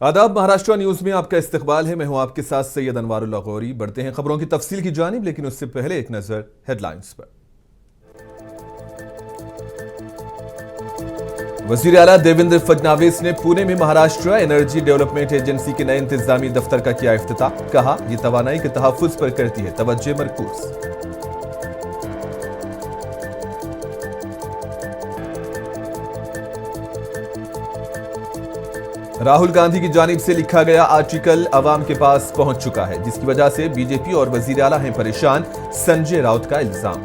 आदाब। महाराष्ट्र न्यूज में आपका इस्तकबाल है। मैं हूं आपके साथ सैयद अनवारुल्लाह गौरी। बढ़ते हैं खबरों की तफसील की जानिब, लेकिन उससे पहले एक नजर हेडलाइंस पर। वजीर आला देवेंद्र फडणवीस ने पुणे में महाराष्ट्र एनर्जी डेवलपमेंट एजेंसी के नए इंतजामी दफ्तर का किया इफ्तिताह। कहा, यह तवानाई के तहफ्फुज पर करती है तवज्जो मरकूज। राहुल गांधी की जानिब से लिखा गया आर्टिकल अवाम के पास पहुंच चुका है, जिसकी वजह से बीजेपी और वजीर आला हैं परेशान। संजय राउत का इल्जाम।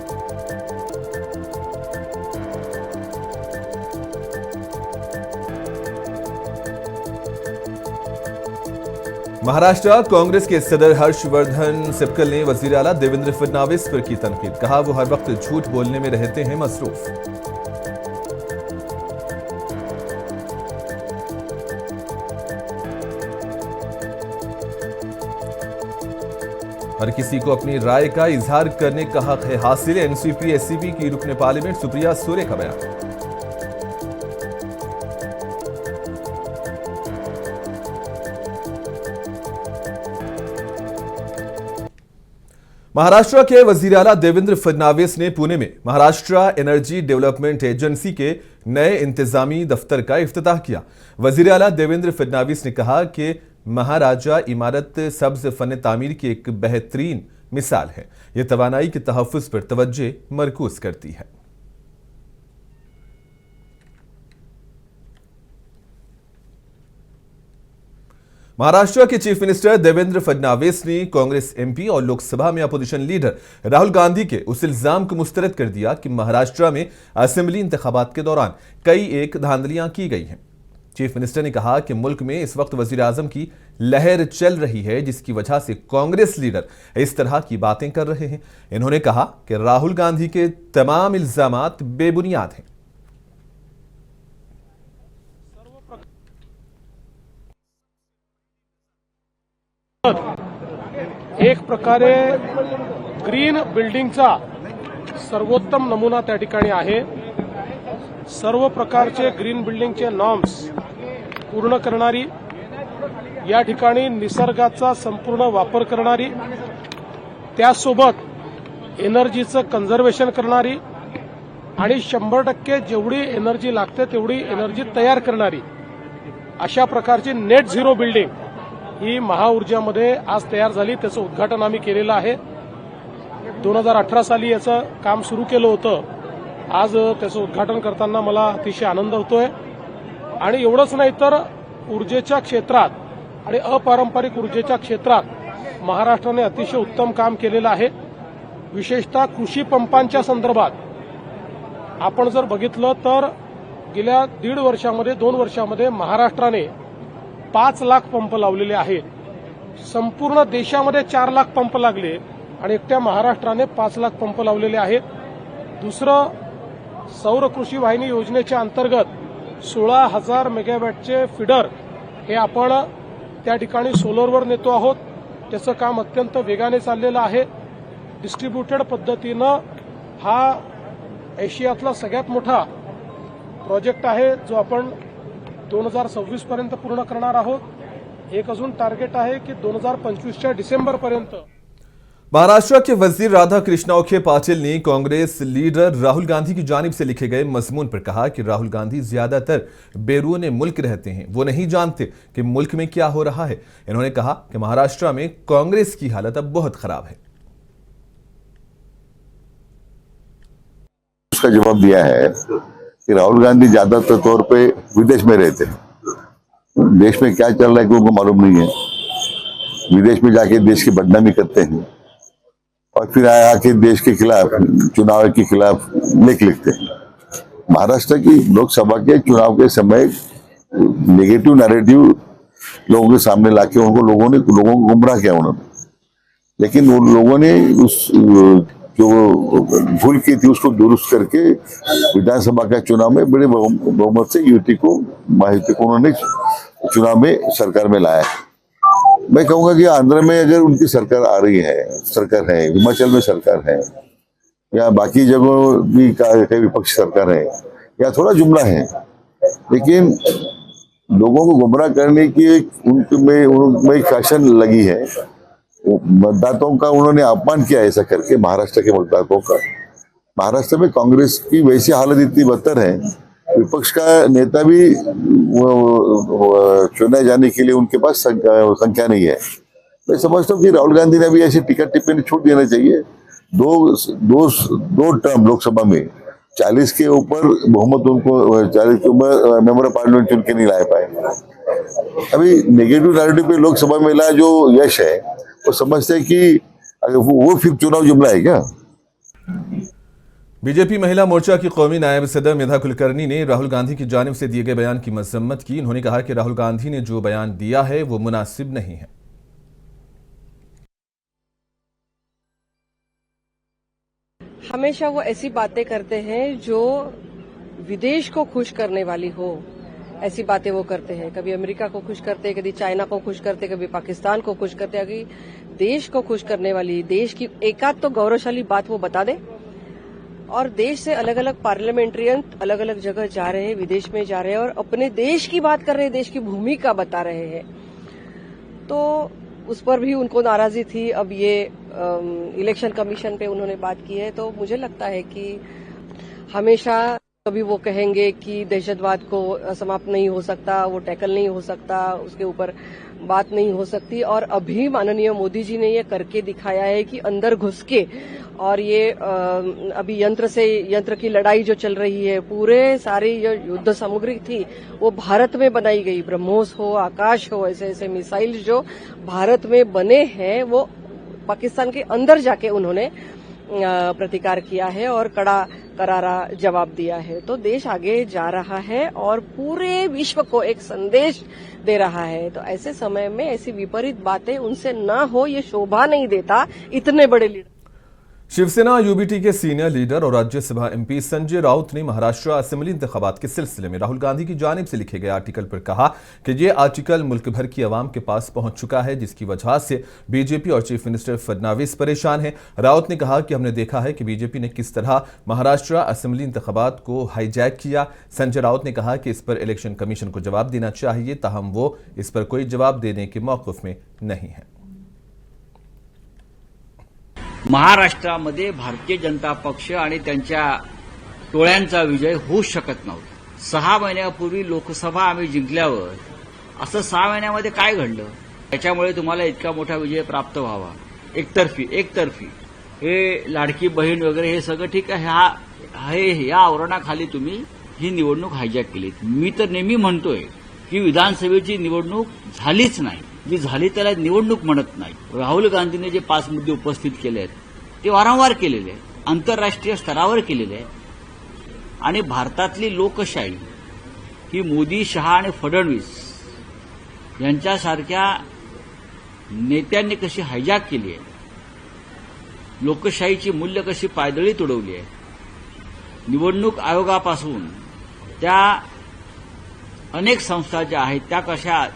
महाराष्ट्र कांग्रेस के सदर हर्षवर्धन सिब्बल ने वजीर आला देवेंद्र फडणवीस पर की तनकीद। कहा, वो हर वक्त झूठ बोलने में रहते हैं मसरूफ। हर किसी को अपनी राय का इजहार करने का हक है हासिल। एनसीपी एससीपी की रुकने पार्लियामेंट सुप्रिया सूर्य का बयान। महाराष्ट्र के वजीर आला देवेंद्र फडणवीस ने पुणे में महाराष्ट्र एनर्जी डेवलपमेंट एजेंसी के नए इंतजामी दफ्तर का इफ्तिताह किया। वजीर आला देवेंद्र फडणवीस ने कहा कि महाराजा इमारत सब्ज फन तामीर की एक बेहतरीन मिसाल है। यह तवानाई के तहफ्फुज पर तवज्जो मरकूज करती है। महाराष्ट्र के चीफ मिनिस्टर देवेंद्र फडणवीस ने कांग्रेस एमपी और लोकसभा में अपोजिशन लीडर राहुल गांधी के उस इल्जाम को मुस्तरद कर दिया कि महाराष्ट्र में असेंबली इंतखाबात के दौरान कई एक धांधलियां की गई हैं। चीफ मिनिस्टर ने कहा कि मुल्क में इस वक्त वजीर आजम की लहर चल रही है, जिसकी वजह से कांग्रेस लीडर इस तरह की बातें कर रहे हैं। इन्होंने कहा कि राहुल गांधी के तमाम इल्जामात बेबुनियाद हैं। एक प्रकारे ग्रीन बिल्डिंगचा सर्वोत्तम नमुना त्या ठिकाणी आहे। सर्व प्रकारचे ग्रीन बिल्डिंगचे नॉर्म्स पूर्ण करणारी, या ठिकाणी निसर्गाचा संपूर्ण वापर करणारी, त्यासोबत एनर्जीचं कन्झर्वेशन करणारी आणि 100% जेवढी एनर्जी लागते तेवढी एनर्जी तयार करणारी अशा प्रकारची नेट झिरो बिल्डिंग ही महाऊर्जामध्ये आज तयार झाली। त्याचं उद्घाटन आम्ही केलेलं आहे। 2018 साली याचं काम सुरू केलं होतं। आज त्याचं उद्घाटन करताना मला अतिशय आनंद होतोय। आणि एवढंच नाही तर ऊर्जेच्या क्षेत्रात आणि अपारंपरिक ऊर्जेच्या क्षेत्रात महाराष्ट्राने अतिशय उत्तम काम केलेलं आहे। विशेषतः कृषी पंपांच्या संदर्भात आपण जर बघितलं तर गेल्या 1.5 वर्षामध्ये 2 वर्षामध्ये महाराष्ट्राने 5 लाख पंप लावलेले आहेत। संपूर्ण देशामध्ये 4 लाख पंप लागले आणि एकट्या महाराष्ट्राने 5 लाख पंप लावलेले आहेत। दुसरं, सौर कृषी वाहिनी योजनेच्या अंतर्गत 16,000 मेगावॅटचे फीडर हे आपण त्या ठिकाणी सोलरवर नेतो आहोत। त्याचं काम अत्यंत वेगाने चाललेलं आहे। डिस्ट्रीब्युटेड पद्धतीनं हा एशियातला सगळ्यात मोठा प्रोजेक्ट आहे, जो आपण 2026 पर्यंत पूर्ण करणार आहोत। एक अजून टार्गेट आहे की 2025च्या डिसेंबर पर्यंत। महाराष्ट्र के वजीर राधा कृष्णौखे पाटिल ने कांग्रेस लीडर राहुल गांधी की जानिब से लिखे गए मजमून पर कहा कि राहुल गांधी ज्यादातर बैरून मुल्क रहते हैं, वो नहीं जानते कि मुल्क में क्या हो रहा है। इन्होंने कहा कि महाराष्ट्र में कांग्रेस की हालत अब बहुत खराब है। उसका जवाब दिया है कि राहुल गांधी ज्यादातर तौर पे विदेश में रहते हैं। देश में क्या चल रहा है कि उनको मालूम नहीं है। विदेश में जाके देश की बदनामी करते हैं और फिर आके देश के खिलाफ, चुनाव के खिलाफ लेख लिखते हैं। महाराष्ट्र की लोकसभा के चुनाव के समय नेगेटिव नैरेटिव लोगों के सामने लाके लोगों को गुमराह किया उन्होंने। लेकिन उन लोगों ने उस जो भूल की थी उसको दुरुस्त करके विधानसभा का चुनाव में बड़े बहुमत से यूटी को उन्होंने चुनाव में सरकार में लाया है। मैं कहूंगा कि आंध्र में अगर उनकी सरकार आ रही है, सरकार है, हिमाचल में सरकार है, या बाकी जगहों भी कई विपक्षी सरकार है, या थोड़ा जुमला है, लेकिन लोगों को गुमराह करने की उनमें एक फैशन लगी है। मतदाताओं का उन्होंने अपमान किया ऐसा करके, महाराष्ट्र के मतदाताओं का। महाराष्ट्र में कांग्रेस की वैसी हालत इतनी बदतर है, विपक्ष का नेता भी चुने जाने के लिए उनके पास संख्या नहीं है। मैं समझता हूँ कि राहुल गांधी ने अभी ऐसी टिकट टिप्पणी छूट देना चाहिए। दो टर्म लोकसभा में 40 के ऊपर बहुमत उनको 40 के ऊपर मेंबर ऑफ पार्लियामेंट चुन के नहीं ला पाए। अभी नेगेटिव नैरेटिव पे लोकसभा में मिला जो यश है, वो समझते हैं कि वो फिर चुनाव जुमला है क्या। बीजेपी महिला मोर्चा की कौमी नायब सदर मेधा कुलकर्णी ने राहुल गांधी की जानिब से दिए गए बयान की मजम्मत की। उन्होंने कहा कि राहुल गांधी ने जो बयान दिया है वो मुनासिब नहीं है। हमेशा वो ऐसी बातें करते हैं जो विदेश को खुश करने वाली हो, ऐसी बातें वो करते हैं। कभी अमेरिका को खुश करते, कभी चाइना को खुश करते, कभी पाकिस्तान को खुश करते। कभी देश को खुश करने वाली, देश की एकाध तो गौरवशाली बात वो बता दे। और देश से अलग अलग पार्लियामेंट्रियन अलग अलग जगह जा रहे हैं, विदेश में जा रहे हैं और अपने देश की बात कर रहे हैं, देश की भूमिका बता रहे हैं। तो उस पर भी उनको नाराजगी थी। अब ये इलेक्शन कमीशन पे उन्होंने बात की है, तो मुझे लगता है कि हमेशा कभी वो कहेंगे कि दहशतवाद को समाप्त नहीं हो सकता, वो टैकल नहीं हो सकता, उसके ऊपर बात नहीं हो सकती। और अभी माननीय मोदी जी ने ये करके दिखाया है कि अंदर घुस के, और ये अभी यंत्र की लड़ाई जो चल रही है, पूरे सारी जो युद्ध सामग्री थी वो भारत में बनाई गई। ब्रह्मोस हो, आकाश हो, ऐसे ऐसे मिसाइल जो भारत में बने हैं वो पाकिस्तान के अंदर जाके उन्होंने प्रतिकार किया है और करारा जवाब दिया है। तो देश आगे जा रहा है और पूरे विश्व को एक संदेश दे रहा है। तो ऐसे समय में ऐसी विपरीत बातें उनसे ना हो, ये शोभा नहीं देता इतने बड़े लीडर। शिवसेना यूबीटी के सीनियर लीडर और राज्यसभा एमपी संजय राउत ने महाराष्ट्र असेंबली इंतखाबात के सिलसिले में राहुल गांधी की जानिब से लिखे गए आर्टिकल पर कहा कि ये आर्टिकल मुल्क भर की आवाम के पास पहुंच चुका है, जिसकी वजह से बीजेपी और चीफ मिनिस्टर फडणवीस परेशान हैं। राउत ने कहा कि हमने देखा है कि बीजेपी ने किस तरह महाराष्ट्र असेंबली इंतखाबात को हाईजैक किया। संजय राउत ने कहा कि इस पर इलेक्शन कमीशन को जवाब देना चाहिए, ताहम वो इस पर कोई जवाब देने के मौक़िफ़ में नहीं है। महाराष्ट्रामध्ये भारतीय जनता पक्ष आणि त्यांच्या टोळ्यांचा विजय होऊच शकत नव्हता। 6 महिन्यापूर्वी लोकसभा आम्ही जिंकल्यावर असं 6 महिन्यामध्ये काय घडलं, त्याच्यामुळे तुम्हाला इतका मोठा विजय प्राप्त व्हावा। एकतर्फी हे लाडकी बहीण वगैरे हे सगळं ठीक आहे, या आवरणाखाली तुम्ही ही निवडणूक हायजॅक केली। मी तर नेहमी म्हणतोय की विधानसभेची निवडणूक झालीच नाही, जी झाली त्याला निवडणूक म्हणत नाही। राहुल गांधीने जे 5 मुद्दे उपस्थित केले आहेत ते वारंवार केलेले आहेत, आंतरराष्ट्रीय स्तरावर केलेले आहेत। आणि भारतातली लोकशाही ही मोदी, शहा आणि फडणवीस यांच्यासारख्या नेत्यांनी कशी हायजॅक केली आहे, लोकशाहीची मूल्य कशी पायदळी तुडवली आहे, निवडणूक आयोगापासून त्या अनेक संस्था ज्या आहेत त्या कशा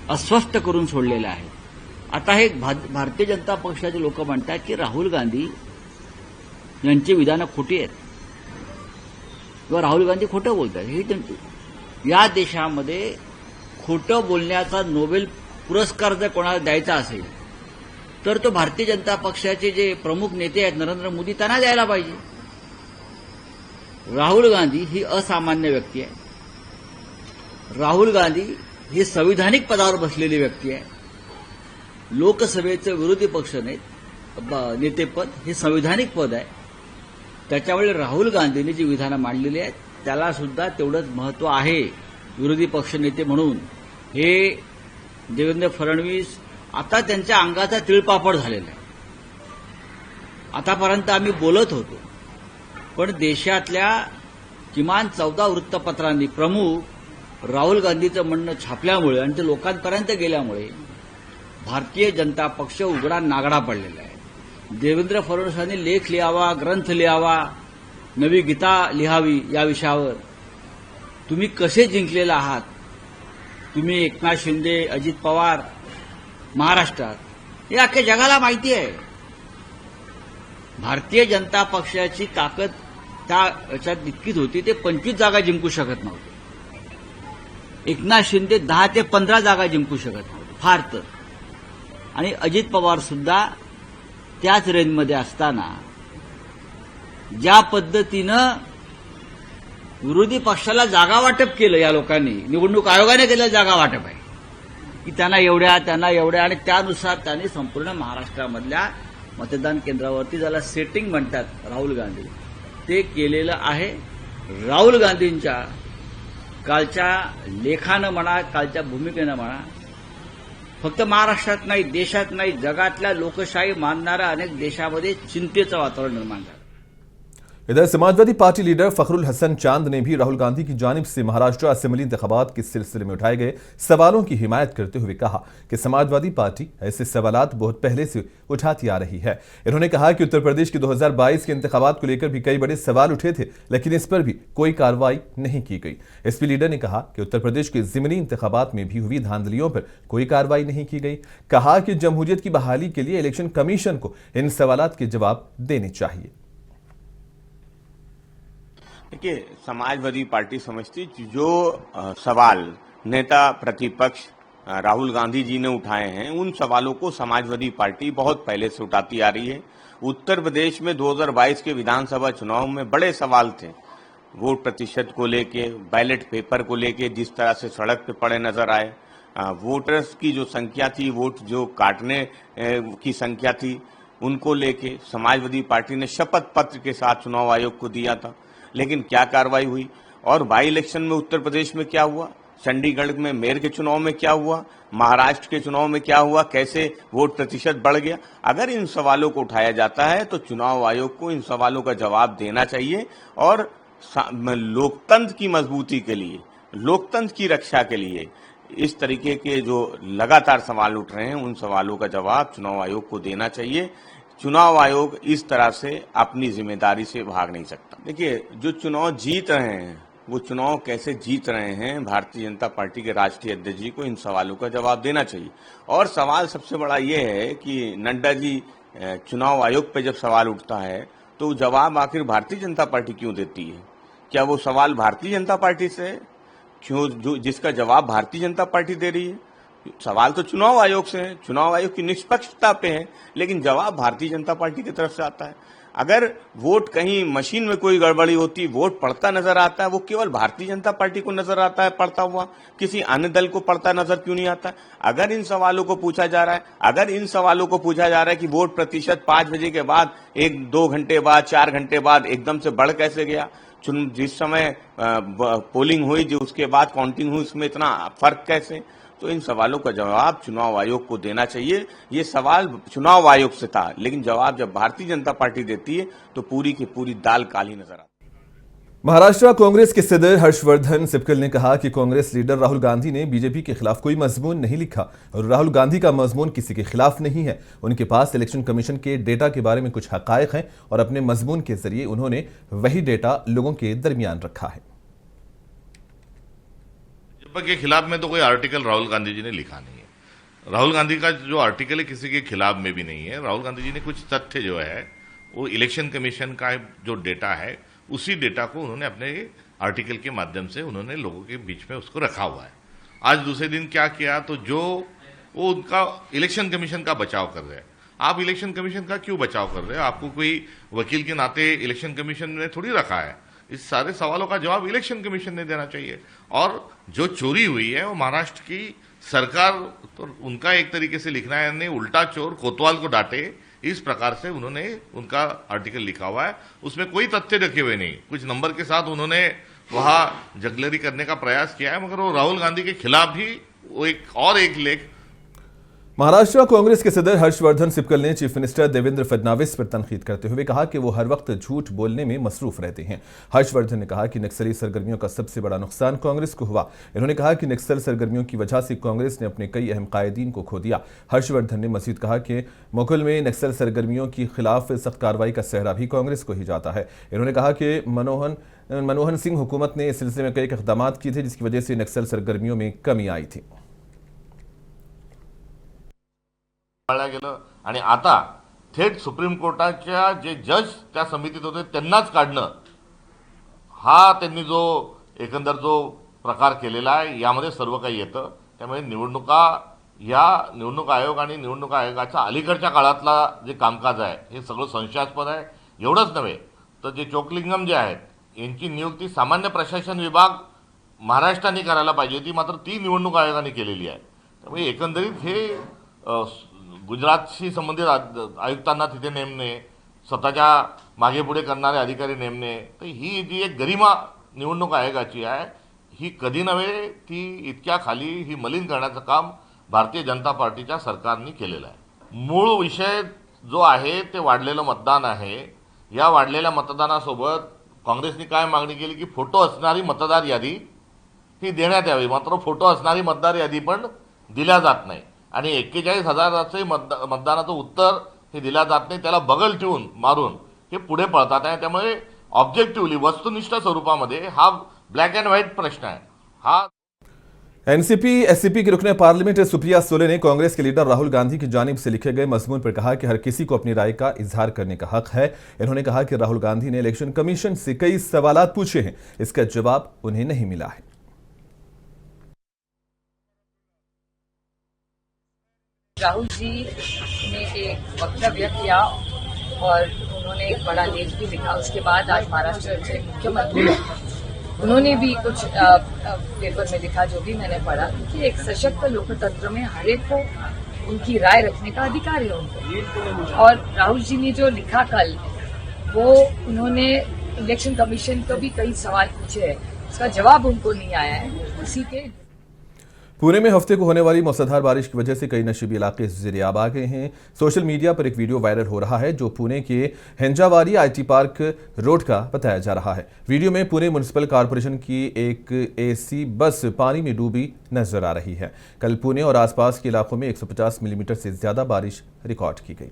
अस्वस्थ करून सोडलेल्या आहेत। आता हे भारतीय जनता पक्षाचे लोक म्हणतात की राहुल गांधी यांची विधानं खोटी आहेत किंवा राहुल गांधी खोटं बोलतात। हे या देशामध्ये खोटं बोलण्याचा नोबेल पुरस्कार जर कोणाला द्यायचा असेल तर तो भारतीय जनता पक्षाचे जे प्रमुख नेते आहेत नरेंद्र मोदी त्यांना द्यायला पाहिजे। राहुल गांधी ही असामान्य व्यक्ती आहे। राहुल गांधी ही संविधानिक पदावर बसलेली व्यक्ती आहे। लोकसभेचं विरोधी पक्ष नेतेपद हे संविधानिक पद आहे। त्याच्यामुळे राहुल गांधींनी जी विधानं मांडलेली आहेत त्याला सुद्धा तेवढंच महत्त्व आहे विरोधी पक्ष नेते म्हणून। हे देवेंद्र फडणवीस आता त्यांच्या अंगाचा तिळपापड झालेला आहे। आतापर्यंत आम्ही बोलत होतो, पण देशातल्या किमान 14 वृत्तपत्रांनी प्रमुख राहुल गांधीचं म्हणणं छापल्यामुळे आणि ते लोकांपर्यंत गेल्यामुळे भारतीय जनता पक्ष उघडा नागडा पडलेला आहे। देवेंद्र फडणवीसांनी लेख लिहावा, ग्रंथ लिहावा, नवी गीता लिहावी या विषयावर। तुम्ही कसे जिंकलेला आहात, तुम्ही एकनाथ शिंदे, अजित पवार महाराष्ट्रात, हे अख्ख्या जगाला माहिती आहे। भारतीय जनता पक्षाची ताकद त्या याच्यात इतकीच होती, ते 25 जागा जिंकू शकत नव्हते। एकनाथ शिंदे 10 ते 15 जागा जिंकू शकत नव्हते फार तर. आणि अजित पवार सुद्धा त्याच रेंजमध्ये असताना ज्या पद्धतीनं विरोधी पक्षाला जागा वाटप केलं या लोकांनी, निवडणूक आयोगाने केलेलं जागा वाटप आहे की त्यांना एवढ्या आणि त्यानुसार त्यांनी संपूर्ण महाराष्ट्रामधल्या मतदान केंद्रावरती ज्याला सेटिंग म्हणतात राहुल गांधी, ते केलेलं आहे. राहुल गांधींच्या कालच्या लेखानं म्हणा, कालच्या भूमिकेनं म्हणा, फक्त महाराष्ट्रात नाही, देशात नाही, जगातल्या लोकशाही मानणाऱ्या अनेक देशामध्ये चिंतेचं वातावरण निर्माण झालं. इधर समाजवादी पार्टी लीडर फखरुल हसन चांद ने भी राहुल गांधी की जानिब से महाराष्ट्र असेंबली इंतखाबात के सिलसिले में उठाए गए सवालों की हिमायत करते हुए कहा कि समाजवादी पार्टी ऐसे सवालात बहुत पहले से उठाती आ रही है. इन्होंने कहा कि उत्तर प्रदेश के 2022 के इंतखाबात को लेकर भी कई बड़े सवाल उठे थे, लेकिन इस पर भी कोई कार्रवाई नहीं की गई. एसपी लीडर ने कहा कि उत्तर प्रदेश के ज़िमनी इंतखाबात में भी हुई धांधलियों पर कोई कार्रवाई नहीं की गई. कहा कि जमहूरियत की बहाली के लिए इलेक्शन कमीशन को इन सवालात के जवाब देने चाहिए. देखिए, समाजवादी पार्टी समझती जो सवाल नेता प्रतिपक्ष राहुल गांधी जी ने उठाए हैं, उन सवालों को समाजवादी पार्टी बहुत पहले से उठाती आ रही है. उत्तर प्रदेश में 2022 के विधानसभा चुनाव में बड़े सवाल थे. वोट प्रतिशत को लेके, बैलेट पेपर को लेके जिस तरह से सड़क पे पड़े नजर आए, वोटर्स की जो संख्या थी, वोट जो काटने की संख्या थी, उनको लेके समाजवादी पार्टी ने शपथ पत्र के साथ चुनाव आयोग को दिया था. लेकिन क्या कार्रवाई हुई? और बाई इलेक्शन में उत्तर प्रदेश में क्या हुआ, चंडीगढ़ में मेयर के चुनाव में क्या हुआ, महाराष्ट्र के चुनाव में क्या हुआ, कैसे वोट प्रतिशत बढ़ गया? अगर इन सवालों को उठाया जाता है तो चुनाव आयोग को इन सवालों का जवाब देना चाहिए. और लोकतंत्र की मजबूती के लिए, लोकतंत्र की रक्षा के लिए इस तरीके के जो लगातार सवाल उठ रहे हैं, उन सवालों का जवाब चुनाव आयोग को देना चाहिए. चुनाव आयोग इस तरह से अपनी जिम्मेदारी से भाग नहीं सकता. देखिए, जो चुनाव जीत रहे हैं, वो चुनाव कैसे जीत रहे हैं, भारतीय जनता पार्टी के राष्ट्रीय अध्यक्ष जी को इन सवालों का जवाब देना चाहिए. और सवाल सबसे बड़ा ये है कि नड्डा जी, चुनाव आयोग पे जब सवाल उठता है तो जवाब आखिर भारतीय जनता पार्टी क्यों देती है? क्या वो सवाल भारतीय जनता पार्टी से है? क्यों जिसका जवाब भारतीय जनता पार्टी दे रही है? सवाल तो चुनाव आयोग से है, चुनाव आयोग की निष्पक्षता पे है, लेकिन जवाब भारतीय जनता पार्टी की तरफ से आता है. अगर वोट कहीं मशीन में कोई गड़बड़ी होती, वोट पड़ता नजर आता है, वो केवल भारतीय जनता पार्टी को नजर आता है पड़ता हुआ, किसी अन्य दल को पड़ता नजर क्यों नहीं आता? अगर इन सवालों को पूछा जा रहा है, कि वोट प्रतिशत 5 बजे के बाद, 1-2 घंटे बाद, 4 घंटे बाद एकदम से बढ़ कैसे गया? जिस समय पोलिंग हुई, जो उसके बाद काउंटिंग हुई, उसमें इतना फर्क कैसे? तो इन सवालों का जवाब चुनाव आयोग को देना चाहिए. ये सवाल चुनाव आयोग से था, लेकिन जवाब जब भारतीय जनता पार्टी देती है तो पूरी की पूरी दाल काली नजर आती है. महाराष्ट्र कांग्रेस के सदर हर्षवर्धन सिब्कल ने कहा कि कांग्रेस लीडर राहुल गांधी ने बीजेपी के खिलाफ कोई मजमून नहीं लिखा और राहुल गांधी का मजमून किसी के खिलाफ नहीं है. उनके पास इलेक्शन कमीशन के डेटा के बारे में कुछ हकायक हैं और अपने मजमून के जरिए उन्होंने वही डेटा लोगों के दरमियान रखा है. भाजपा के खिलाफ में तो कोई आर्टिकल राहुल गांधी जी ने लिखा नहीं है. राहुल गांधी का जो आर्टिकल है किसी के खिलाफ में भी नहीं है. राहुल गांधी जी ने कुछ तथ्य जो है वो इलेक्शन कमीशन का जो डेटा है, उसी डेटा को उन्होंने अपने आर्टिकल के माध्यम से उन्होंने लोगों के बीच में उसको रखा हुआ है. आज दूसरे दिन क्या किया, तो जो वो उनका इलेक्शन कमीशन का बचाव कर रहे हैं. आप इलेक्शन कमीशन का क्यों बचाव कर रहे हैं? आपको कोई वकील के नाते इलेक्शन कमीशन ने थोड़ी रखा है. इस सारे सवालों का जवाब इलेक्शन कमीशन ने देना चाहिए. और जो चोरी हुई है वो महाराष्ट्र की सरकार, तो उनका एक तरीके से लिखना है, यानी उल्टा चोर कोतवाल को डांटे, इस प्रकार से उन्होंने उनका आर्टिकल लिखा हुआ है. उसमें कोई तथ्य रखे हुए नहीं, कुछ नंबर के साथ उन्होंने वहां जगलरी करने का प्रयास किया है, मगर वो राहुल गांधी के खिलाफ भी वो एक लेख. महाराष्ट्र कांग्रेस के सदर हर्षवर्धन सिब्कल ने चीफ मिनिस्टर देवेंद्र फडणवीस पर तनकीद करते हुए कहा कि वो हर वक्त झूठ बोलने में मसरूफ रहते हैं. हर्षवर्धन ने कहा कि नक्सली सरगर्मियों का सबसे बड़ा नुकसान कांग्रेस को हुआ. इन्होंने कहा कि नक्सल सरगर्मियों की वजह से कांग्रेस ने अपने कई अहम कायदीन को खो दिया. हर्षवर्धन ने मजीद कहा कि मुकुल में नक्सल सरगर्मियों के खिलाफ सख्त कार्रवाई का सेहरा भी कांग्रेस को ही जाता है. इन्होंने कहा कि मनमोहन सिंह हुकूमत ने इस सिलसिले में कई इकदाम किए थे, जिसकी वजह से नक्सल सरगर्मियों में कमी आई थी. गेलं आणि आता थेट सुप्रीम कोर्टाच्या जे जज त्या समितीत होते त्यांनाच काढणं, हा त्यांनी जो एकंदर जो प्रकार केलेला आहे, यामध्ये सर्व काही येतं. त्यामुळे निवडणूक आयोग आणि निवडणूक आयोगाच्या अलीकडच्या काळातला जे कामकाज आहे हे सगळं संशयास्पद आहे. एवढंच नव्हे तर जे चोकलिंगम जे आहेत यांची नियुक्ती सामान्य प्रशासन विभाग महाराष्ट्राने करायला पाहिजे होती, मात्र ती निवडणूक आयोगाने केलेली आहे. त्यामुळे एकंदरीत हे गुजरातशी संबंधित आयुक्तांना तिथे नेमणे, स्वतःच्या मागे पुढे करणारे अधिकारी नेमणे, तर ही जी एक गरिमा निवडणूक आयोगाची आहे ही कधी नव्हे ती इतक्या खाली ही मलिन करण्याचं काम भारतीय जनता पार्टीच्या सरकारने केलेलं आहे. मूळ विषय जो आहे ते वाढलेलं मतदान आहे. या वाढलेल्या मतदानासोबत काँग्रेसने काय मागणी केली की फोटो असणारी मतदार यादी ही देण्यात यावी, मात्र फोटो असणारी मतदार यादी पण दिल्या जात नाही आणि 41,000चे मतदानाचं उत्तर हे दिल्या जात नाही. त्याला बगल ठेवून मारून हे पुढे पळतात आहे. त्यामुळे ऑब्जेक्टिव्हली वस्तुनिष्ठ स्वरूपामध्ये हा ब्लॅक अँड व्हाईट प्रश्न आहे. हा एनसीपी एससीपी की रुकने पार्लियामेंट सुप्रिया सुले ने कांग्रेस के लीडर राहुल गांधी की जानिब से लिखे गए मजमून पर कहा कि हर किसी को अपनी राय का इजहार करने का हक है. इन्होंने कहा कि राहुल गांधी ने इलेक्शन कमीशन से कई सवालात पूछे हैं, इसका जवाब उन्हें नहीं मिला है. राहुल जी ने एक वक्तव्य किया और उन्होंने एक बड़ा लेख भी लिखा. उसके बाद आज महाराष्ट्र के मुख्यमंत्री उन्होंने भी कुछ पेपर में लिखा जो भी मैंने पढ़ा कि एक सशक्त लोकतंत्र में हर एक को उनकी राय रखने का अधिकार है उनको. और राहुल जी ने जो लिखा कल वो उन्होंने इलेक्शन कमीशन को भी कई सवाल पूछे हैं, उसका जवाब उनको नहीं आया है. उसी के पुणे में हफ्ते को होने वाली मूसलाधार बारिश की वजह से कई नशीबी इलाके ज़ेर-ए-आब आ गए हैं. सोशल मीडिया पर एक वीडियो वायरल हो रहा है जो पुणे के हिंजावाड़ी आईटी पार्क रोड का बताया जा रहा है. वीडियो में पुणे म्युनिसिपल कॉरपोरेशन की एक एसी बस पानी में डूबी नजर आ रही है. कल पुणे और आसपास के इलाकों में 150 मिलीमीटर से ज्यादा बारिश रिकॉर्ड की गई.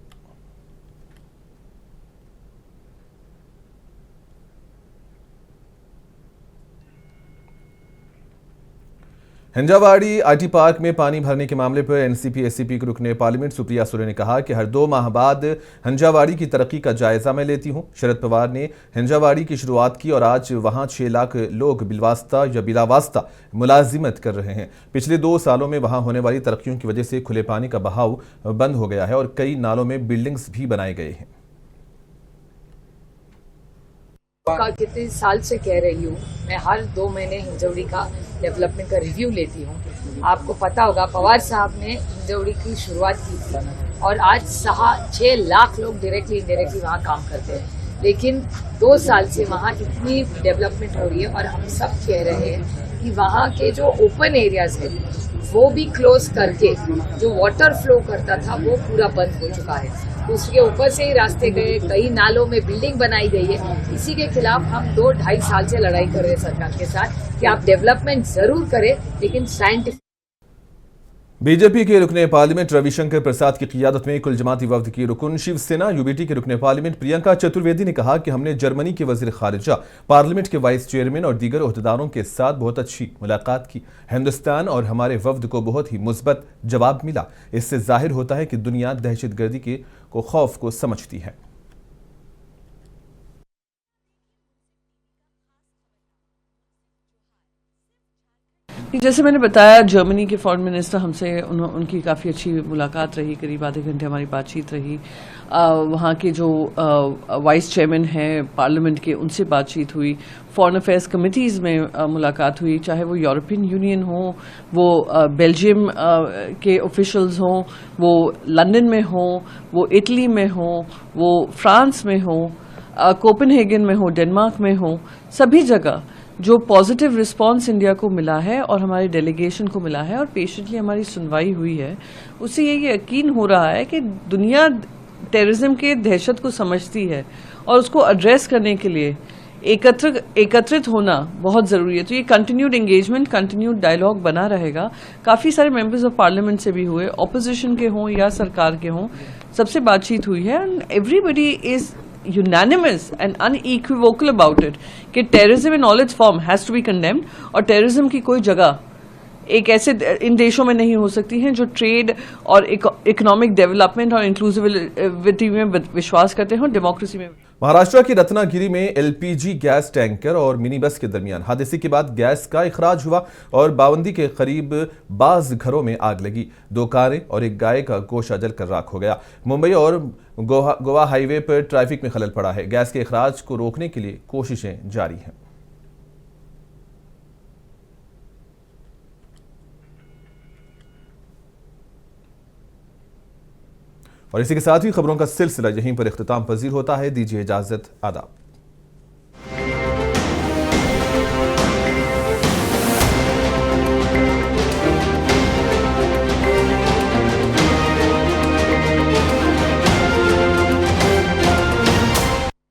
हिंजावाड़ी आईटी पार्क में पानी भरने के मामले पर एनसीपी एससीपी के रुकने पार्लियामेंट सुप्रिया सुले ने कहा कि हर 2 माह बाद हिंजावाड़ी की तरक्की का जायजा मैं लेती हूं. शरद पवार ने हिंजावाड़ी की शुरुआत की और आज वहां 6 लाख लोग बिलवास्ता या बिलावास्ता मुलाजिमत कर रहे हैं. पिछले 2 सालों में वहां होने वाली तरक्कियों की वजह से खुले पानी का बहाव बंद हो गया है और कई नालों में बिल्डिंग्स भी बनाए गए हैं. कितने साल से कह रही हूँ मैं हर 2 महीने हिंजवड़ी का डेवलपमेंट का रिव्यू लेती हूँ. आपको पता होगा पवार साहब ने हिंजवड़ी की शुरुआत की थी और आज 6 लाख लोग डायरेक्टली इनडायरेक्टली वहाँ काम करते हैं. लेकिन 2 साल से वहाँ इतनी डेवलपमेंट हो रही है और हम सब कह रहे हैं कि वहाँ के जो ओपन एरियाज है वो भी क्लोज करके जो वाटर फ्लो करता था वो पूरा बंद हो चुका है. उसके ऊपर से ही रास्ते गए, कई नालों में बिल्डिंग बनाई गई है. इसी के खिलाफ हम 2-2.5 साल से लड़ाई कर रहे हैं सरकार के साथ कि आप डेवलपमेंट जरूर करें लेकिन साइंटिफिक. बीजेपी के रुकने पार्लियामेंट रविशंकर प्रसाद की क़ियादत में कुल जमाती वफ्द की रुकन शिवसेना यूबीटी के रुकने पार्लियामेंट प्रियंका चतुर्वेदी ने कहा कि हमने जर्मनी के वज़ीर ख़ारिजा, पार्लियामेंट के वाइस चेयरमैन और दीगर ओहदेदारों के साथ बहुत अच्छी मुलाकात की. हिंदुस्तान और हमारे वफ्द को बहुत ही मुस्बत जवाब मिला. इससे जाहिर होता है कि दुनिया दहशतगर्दी के खौफ को समझती है. जैसे मैंने बताया जर्मनी के फॉरेन मिनिस्टर हमसे उनकी काफ़ी अच्छी मुलाकात रही, करीब आधे घंटे हमारी बातचीत रही. वहाँ के जो वाइस चेयरमैन हैं पार्लियामेंट के उनसे बातचीत हुई. फॉरेन अफेयर्स कमिटीज़ में मुलाकात हुई, चाहे वो यूरोपियन यूनियन हो, वो बेल्जियम के ऑफिशियल्स हों, वो लंदन में हों, वो इटली में हों, वो फ्रांस में हो, कोपेनहेगन में हो, डेनमार्क में हो. सभी जगह जो पॉजिटिव रिस्पांस इंडिया को मिला है और हमारे डेलीगेशन को मिला है और पेशेंटली हमारी सुनवाई हुई है, उससे ये यकीन हो रहा है कि दुनिया टेररिज्म के दहशत को समझती है और उसको एड्रेस करने के लिए एकत्रित होना बहुत ज़रूरी है. तो ये कंटिन्यूड एंगेजमेंट, कंटिन्यूड डायलॉग बना रहेगा. काफ़ी सारे मेंबर्स ऑफ पार्लियामेंट से भी हुए, ऑपोजिशन के हों या सरकार के हों, सबसे बातचीत हुई है. And everybody is unanimous and unequivocal about it कि terrorism in all its form has to be condemned और टेररिज्म की कोई जगह एक ऐसे इन देशों में नहीं हो सकती हैं जो ट्रेड और इकोनॉमिक डेवलपमेंट और इंक्लूसिविटी में विश्वास करते हों, डेमोक्रेसी में. महाराष्ट्र की रत्नागिरी में एलपीजी गैस टैंकर और मिनी बस के दरमियान हादसे के बाद गैस का इखराज हुआ और बावंदी के करीब बाज घरों में आग लगी। 2 कारें और एक गाय का गोशा जलकर राख हो गया। मुंबई और गोवा हाईवे पर ट्रैफिक में खलल पड़ा है। गैस के इखराज को रोकने के लिए कोशिशें जारी हैं। और इसी के साथ ही खबरों का सिलसिला यहीं पर इख्तिताम पजीर होता है। दीजिए इजाजत, आदाब।